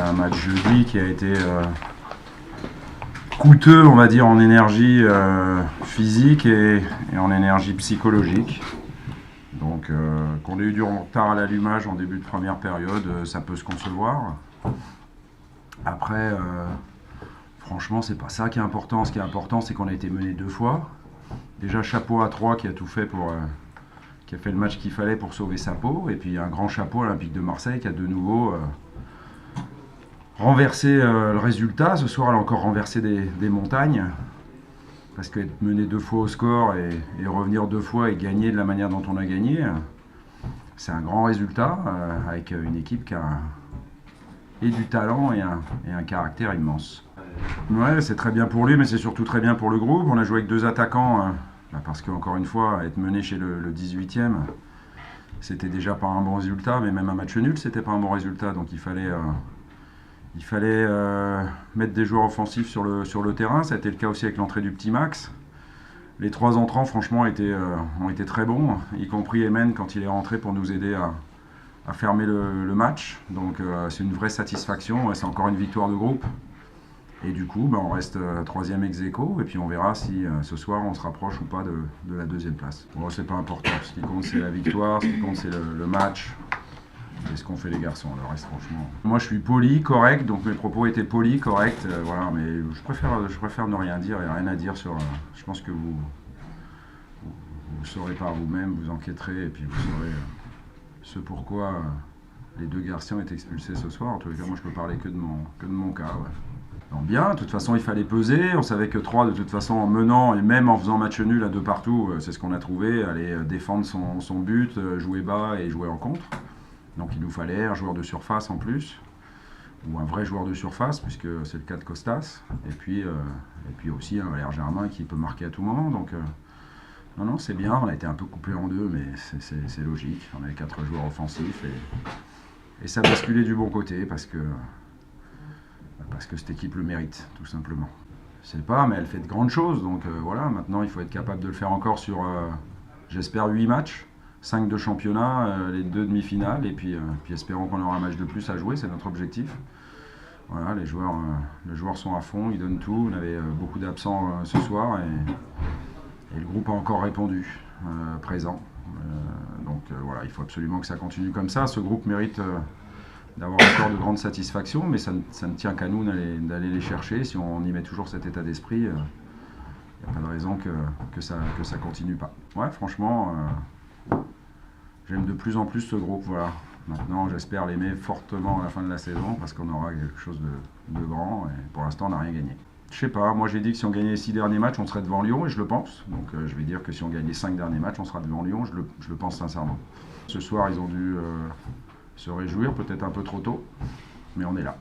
un match jeudi qui a été coûteux, on va dire, en énergie physique et en énergie psychologique. Donc qu'on ait eu du retard à l'allumage en début de première période, ça peut se concevoir. Après, franchement, c'est pas ça qui est important. Ce qui est important, c'est qu'on a été mené 2 fois. Déjà, chapeau à 3 qui a tout fait qui a fait le match qu'il fallait pour sauver sa peau. Et puis un grand chapeau à l'Olympique de Marseille qui a de nouveau renversé le résultat. Ce soir, elle a encore renversé des montagnes. Parce qu'être mené 2 fois au score et revenir 2 fois et gagner de la manière dont on a gagné, c'est un grand résultat avec une équipe qui a du talent et un caractère immense. Ouais, c'est très bien pour lui, mais c'est surtout très bien pour le groupe. On a joué avec 2 attaquants, parce qu'encore une fois, être mené chez le 18e, c'était déjà pas un bon résultat, mais même un match nul, c'était pas un bon résultat. Donc il fallait mettre des joueurs offensifs sur le terrain. Ça a été le cas aussi avec l'entrée du petit Max. Les 3 entrants, franchement, ont été très bons, y compris Emen quand il est rentré pour nous aider à fermer le match. Donc c'est une vraie satisfaction, c'est encore une victoire de groupe. Et du coup, on reste 3e ex aequo, et puis on verra si ce soir on se rapproche ou pas de la 2e place. Bon, c'est pas important, ce qui compte c'est la victoire, ce qui compte c'est le match. Et ce qu'ont fait les garçons, le reste franchement. Moi je suis poli, correct, donc mes propos étaient polis, corrects, voilà, mais je préfère ne rien dire, il n'y a rien à dire sur. Je pense que vous saurez par vous-même, vous enquêterez et puis vous saurez ce pourquoi les 2 garçons ont été expulsés ce soir. En tous les cas, moi je peux parler que de mon cas. Ouais. Donc bien, de toute façon il fallait peser, on savait que 3 de toute façon en menant et même en faisant match nul à 2 partout, c'est ce qu'on a trouvé, aller défendre son but, jouer bas et jouer en contre. Donc il nous fallait un joueur de surface en plus, ou un vrai joueur de surface, puisque c'est le cas de Costas, et puis aussi un Valère Germain qui peut marquer à tout moment. Donc non, c'est bien, on a été un peu coupé en 2, mais c'est logique. On avait 4 joueurs offensifs et ça basculait du bon côté parce que cette équipe le mérite, tout simplement. Je sais pas, mais elle fait de grandes choses, donc voilà, maintenant il faut être capable de le faire encore sur, j'espère, 8 matchs. 5 de championnat, les 2 demi-finales, et puis espérons qu'on aura un match de plus à jouer, c'est notre objectif. Voilà, les joueurs sont à fond, ils donnent tout. On avait beaucoup d'absents ce soir et le groupe a encore répondu, présent. Donc voilà, il faut absolument que ça continue comme ça. Ce groupe mérite d'avoir encore de grandes satisfactions, mais ça ne tient qu'à nous d'aller les chercher. Si on y met toujours cet état d'esprit, il n'y a pas de raison que ça continue pas. Ouais, franchement. J'aime de plus en plus ce groupe, voilà. Maintenant, j'espère l'aimer fortement à la fin de la saison parce qu'on aura quelque chose de grand et pour l'instant, on n'a rien gagné. Je sais pas, moi j'ai dit que si on gagnait les 6 derniers matchs, on serait devant Lyon et je le pense. Donc je vais dire que si on gagne les 5 derniers matchs, on sera devant Lyon, je le pense sincèrement. Ce soir, ils ont dû se réjouir, peut-être un peu trop tôt, mais on est là.